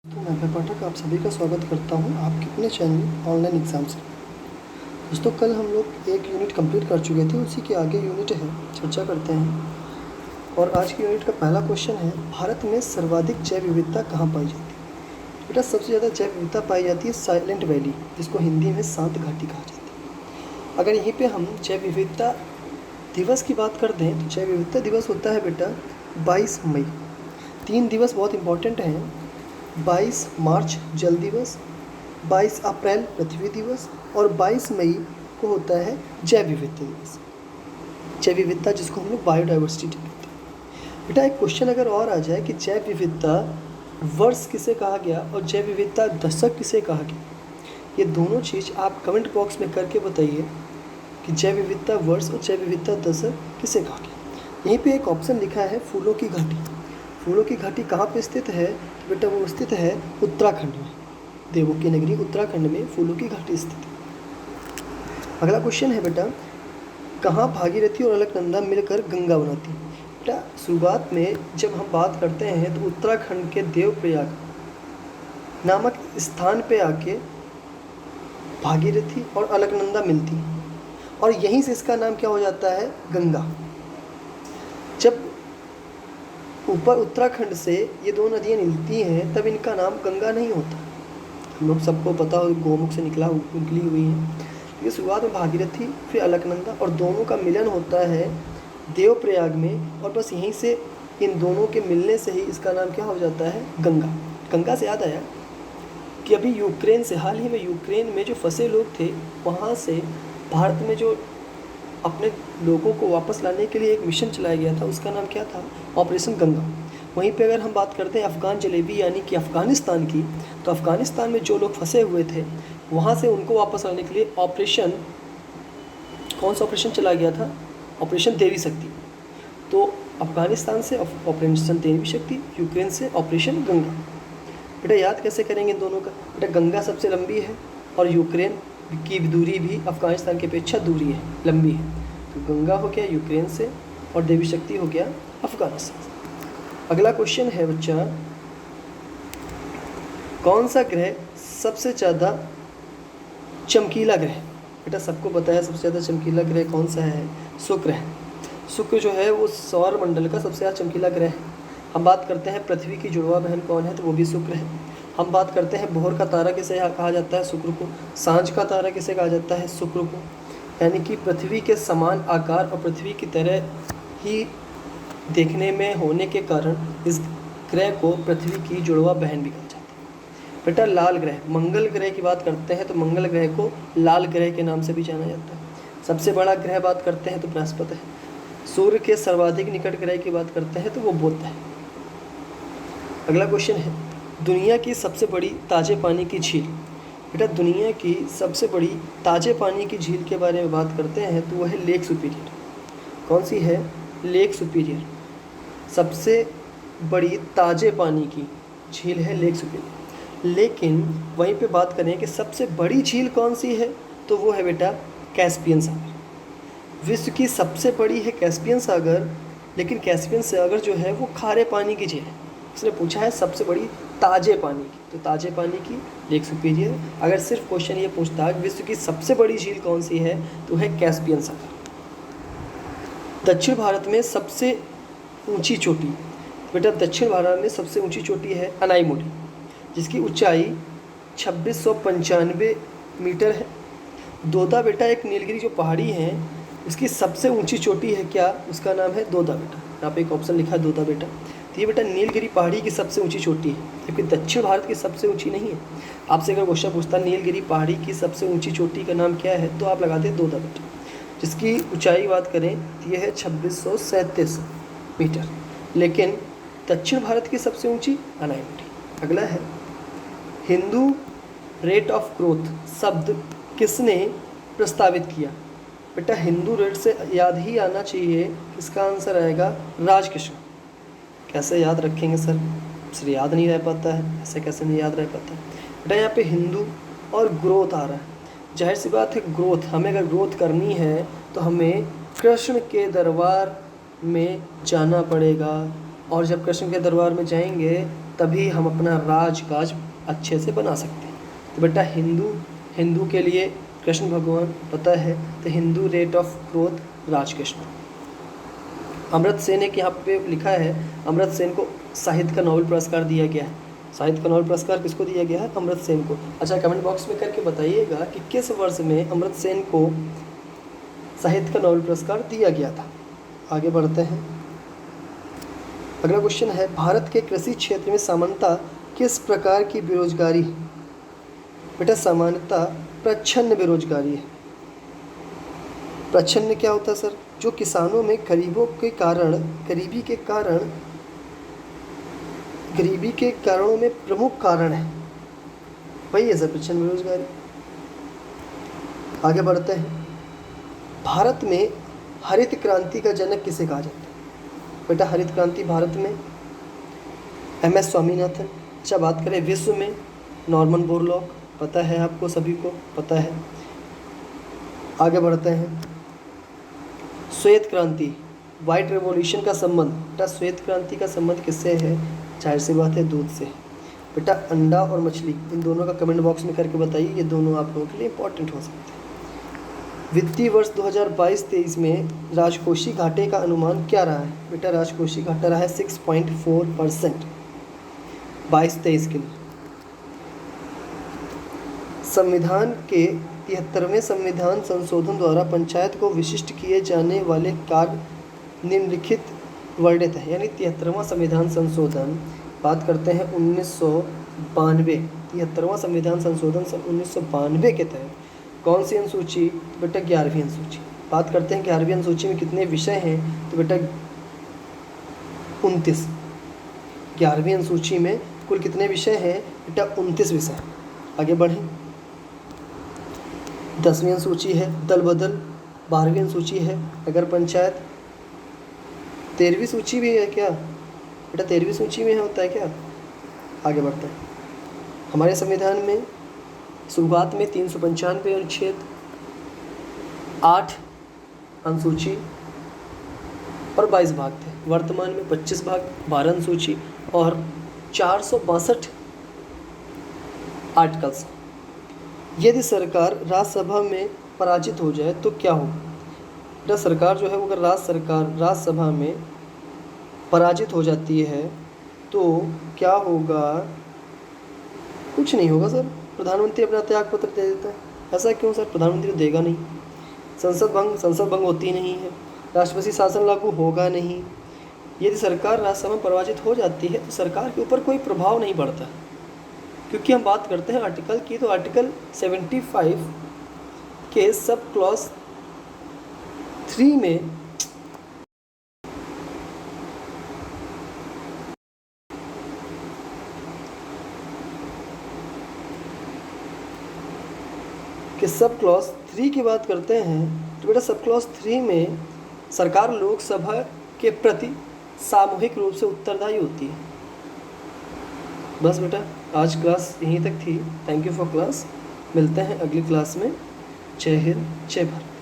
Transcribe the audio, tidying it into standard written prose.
तो मैं पाठक आप सभी का स्वागत करता हूँ आपके अपने चैनल ऑनलाइन एग्ज़ाम से। दोस्तों कल हम लोग एक यूनिट कंप्लीट कर चुके थे, उसी के आगे यूनिट है, चर्चा करते हैं। और आज की यूनिट का पहला क्वेश्चन है, भारत में सर्वाधिक जैव विविधता कहाँ पाई जाती है। बेटा सबसे ज़्यादा जैव विविधता पाई जाती है साइलेंट वैली, जिसको हिंदी में शांत घाटी कहा जाता है। अगर यहीं पर हम जैव विविधता दिवस की बात कर दें तो जैव विविधता दिवस होता है बेटा 22 मई। 3 दिवस बहुत इंपॉर्टेंट हैं, 22 मार्च जल दिवस, 22 अप्रैल पृथ्वी दिवस और 22 मई को होता है जैव विविधता दिवस। जैव विविधता जिसको हम लोग बायोडाइवर्सिटी कहते हैं। बेटा एक क्वेश्चन अगर और आ जाए कि जैव विविधता वर्ष किसे कहा गया और जैव विविधता दशक किसे कहा गया, ये दोनों चीज़ आप कमेंट बॉक्स में करके बताइए कि जैव विविधता वर्ष और जैव विविधता दशक किसे कहा गया। यहीं पे एक ऑप्शन लिखा है फूलों की घाटी। फूलों की घाटी कहाँ पे स्थित है? तो बेटा वो स्थित है उत्तराखंड में, देवों की नगरी उत्तराखंड में फूलों की घाटी स्थित है। अगला क्वेश्चन है बेटा, कहाँ भागीरथी और अलकनंदा मिलकर गंगा बनाती है। बेटा शुरुआत में जब हम बात करते हैं तो उत्तराखंड के देवप्रयाग नामक स्थान पे आके भागीरथी और अलकनंदा मिलती है और यहीं से इसका नाम क्या हो जाता है, गंगा। जब ऊपर उत्तराखंड से ये दो नदियाँ निकलती हैं तब इनका नाम गंगा नहीं होता। हम लोग सबको पता हो गौमुख से निकली हुई है। ये शुरुआत में भागीरथी फिर अलकनंदा और दोनों का मिलन होता है देवप्रयाग में, और बस यहीं से इन दोनों के मिलने से ही इसका नाम क्या हो जाता है, गंगा। गंगा से याद आया कि अभी यूक्रेन से हाल ही में यूक्रेन में जो फंसे लोग थे वहाँ से भारत में जो अपने लोगों को वापस लाने के लिए एक मिशन चलाया गया था, उसका नाम क्या था, ऑपरेशन गंगा। वहीं पे अगर हम बात करते हैं अफ़गान जलेबी यानी कि अफ़गानिस्तान की, तो अफ़गानिस्तान में जो लोग फंसे हुए थे वहाँ से उनको वापस लाने के लिए ऑपरेशन, कौन सा ऑपरेशन चलाया गया था, ऑपरेशन देवी शक्ति। तो अफ़गानिस्तान से ऑपरेशन देवी शक्ति, यूक्रेन से ऑपरेशन गंगा। बेटा याद कैसे करेंगे दोनों का? बेटा गंगा सबसे लंबी है और यूक्रेन की दूरी भी अफ़गानिस्तान की अपेक्षा दूरी है, लंबी है। तो गंगा हो गया यूक्रेन से और देवी शक्ति हो गया अफ़गानिस्तान से। अगला क्वेश्चन है बच्चा, कौन सा ग्रह सबसे ज़्यादा चमकीला ग्रह? बेटा सबको पता है सबसे ज़्यादा चमकीला ग्रह कौन सा है, शुक्र है। शुक्र जो है वो सौर मंडल का सबसे ज़्यादा चमकीला ग्रह है। हम बात करते हैं पृथ्वी की जुड़वा बहन कौन है, तो वो भी शुक्र है। हम बात करते हैं भोर का तारा किसे कहा जाता है, शुक्र को। सांझ का तारा किसे कहा जाता है, शुक्र को। यानी कि पृथ्वी के समान आकार और पृथ्वी की तरह ही देखने में होने के कारण इस ग्रह को पृथ्वी की जुड़वा बहन भी कहा जाता है। बेटा लाल ग्रह, मंगल ग्रह की बात करते हैं तो मंगल ग्रह को लाल ग्रह के नाम से भी जाना जाता है। सबसे बड़ा ग्रह बात करते हैं तो बृहस्पति है। सूर्य के सर्वाधिक निकट ग्रह की बात करते हैं तो वो बुध है। अगला क्वेश्चन है, दुनिया की सबसे बड़ी ताज़े पानी की झील। बेटा दुनिया की सबसे बड़ी ताज़े पानी की झील के बारे में बात करते हैं तो वह है लेक सुपीरियर। कौन सी है, लेक सुपीरियर। सबसे बड़ी ताज़े पानी की झील है लेक सुपीरियर। लेकिन वहीं पे बात करें कि सबसे बड़ी झील कौन सी है, तो वो है बेटा कैस्पियन सागर। विश्व की सबसे बड़ी है कैस्पियन सागर, लेकिन कैस्पियन सागर जो है वो खारे पानी की झील है। उसने पूछा है सबसे बड़ी ताज़े पानी की, तो ताज़े पानी की लेक सुपीरियर। अगर सिर्फ क्वेश्चन ये पूछता है विश्व की सबसे बड़ी झील कौन सी है, तो है कैस्पियन सागर। दक्षिण भारत में सबसे ऊंची चोटी। बेटा दक्षिण भारत में सबसे ऊंची चोटी है अनाईमुडी, जिसकी ऊंचाई 2695 मीटर है। दोदा बेटा एक नीलगिरी जो पहाड़ी है उसकी सबसे ऊंची चोटी है क्या, उसका नाम है दोदा बेटा। यहाँ पे एक ऑप्शन लिखा है दोदा बेटा। तो ये बेटा नीलगिरी पहाड़ी की सबसे ऊंची चोटी है, जबकि दक्षिण भारत की सबसे ऊंची नहीं है। आपसे अगर क्वेश्चन पूछता नीलगिरी पहाड़ी की सबसे ऊंची चोटी का नाम क्या है, तो आप लगाते हैं दोदा बेटा, जिसकी ऊंचाई बात करें तो ये है 2637 मीटर। लेकिन दक्षिण भारत की सबसे ऊंची अनाईमुडी। अगला है, हिंदू रेट ऑफ ग्रोथ शब्द किसने प्रस्तावित किया? बेटा हिंदू रेट से याद ही आना चाहिए, इसका आंसर आएगा राजकिशन। कैसे याद रखेंगे सर याद नहीं रह पाता है, ऐसे कैसे नहीं याद रह पाता है बेटा। यहाँ पे हिंदू और ग्रोथ आ रहा है, जाहिर सी बात है ग्रोथ, हमें अगर ग्रोथ करनी है तो हमें कृष्ण के दरबार में जाना पड़ेगा, और जब कृष्ण के दरबार में जाएंगे तभी हम अपना राजकाज अच्छे से बना सकते हैं। तो बेटा हिंदू के लिए कृष्ण भगवान पता है, तो Hindu rate of growth Rajkrishna. Amartya Sen एक यहाँ पे लिखा है, अमर्त्य सेन को साहित्य का नोबेल पुरस्कार दिया गया है। साहित्य का नोबेल पुरस्कार किसको दिया गया है? अमर्त्य सेन को। अच्छा, कमेंट बॉक्स में करके बताइएगा कि किस वर्ष में अमर्त्य सेन को साहित्य का नोबेल पुरस्कार दिया गया था। आगे बढ़ते हैं। अगला क्वेश्चन है, भारत के कृषि क्षेत्र में सामान्यतः किस प्रकार की बेरोजगारी? बेटा सामान्यतः प्रच्छन्न बेरोजगारी है। प्रच्छन्न क्या होता है सर? जो किसानों में गरीबी के कारणों में प्रमुख कारण है, वही है सर प्रच्छन्न बेरोजगारी। आगे बढ़ते हैं। भारत में हरित क्रांति का जनक किसे कहा जाता है? बेटा हरित क्रांति भारत में MS स्वामीनाथन। अच्छा, बात करें विश्व में, नॉर्मन बोरलॉग, पता है आपको, सभी को पता है। आगे बढ़ते हैं। श्वेत क्रांति, वाइट रेवोल्यूशन का संबंध, बेटा श्वेत क्रांति का संबंध किससे है? जाहिर सी बात है दूध से। बेटा अंडा और मछली, इन दोनों का कमेंट बॉक्स में करके बताइए, ये दोनों आप लोगों के लिए इंपॉर्टेंट हो सकते हैं। वित्तीय वर्ष 2022-23 में राजकोषीय घाटे का अनुमान क्या रहा है? बेटा राजकोषीय घाटा रहा है 6.4% 22-23 के लिए। संविधान के 73वें संविधान संशोधन द्वारा पंचायत को विशिष्ट किए जाने वाले कार्य निम्नलिखित वर्णित है। यानी 73वां संविधान संशोधन, बात करते हैं 1992, 73वां संविधान संशोधन सन 1992 के तहत कौन सी अनुसूची? बेटा 11वीं अनुसूची। बात करते हैं 11वीं अनुसूची में कितने विषय हैं? तो बेटा 29। 11वीं अनुसूची में कुल कितने विषय हैं? बेटा 29 विषय। आगे बढ़ें। 10वीं अनुसूची है दल बदल, 12वीं अनुसूची है नगर पंचायत, 13वीं सूची भी है क्या? बेटा 13वीं सूची में होता है क्या? आगे बढ़ते हैं। हमारे संविधान में शुरुआत में 395 अनुच्छेद, 8 अनुसूची और 22 भाग थे। वर्तमान में 25 भाग, 12 अनुसूची और 462 आर्टिकल्स। यदि सरकार राज्यसभा में पराजित हो जाए तो क्या होगा? बेटा सरकार जो है, अगर राज्यसभा में पराजित हो जाती है तो क्या होगा? कुछ नहीं होगा सर, प्रधानमंत्री अपना त्यागपत्र दे देता है। ऐसा क्यों सर? प्रधानमंत्री देगा नहीं। संसद भंग होती नहीं है, राष्ट्रपति शासन लागू होगा नहीं। यदि सरकार राज्यसभा में पराजित हो जाती है तो सरकार के ऊपर कोई प्रभाव नहीं पड़ता, क्योंकि हम बात करते हैं आर्टिकल की, तो आर्टिकल 75 के सब क्लॉज 3 में सब क्लॉज 3 की बात करते हैं तो बेटा सब क्लॉज 3 में सरकार लोकसभा के प्रति सामूहिक रूप से उत्तरदायी होती है। बस बेटा आज क्लास यहीं तक थी। Thank you for class. मिलते हैं अगली क्लास में। जय हिंद, जय भारत।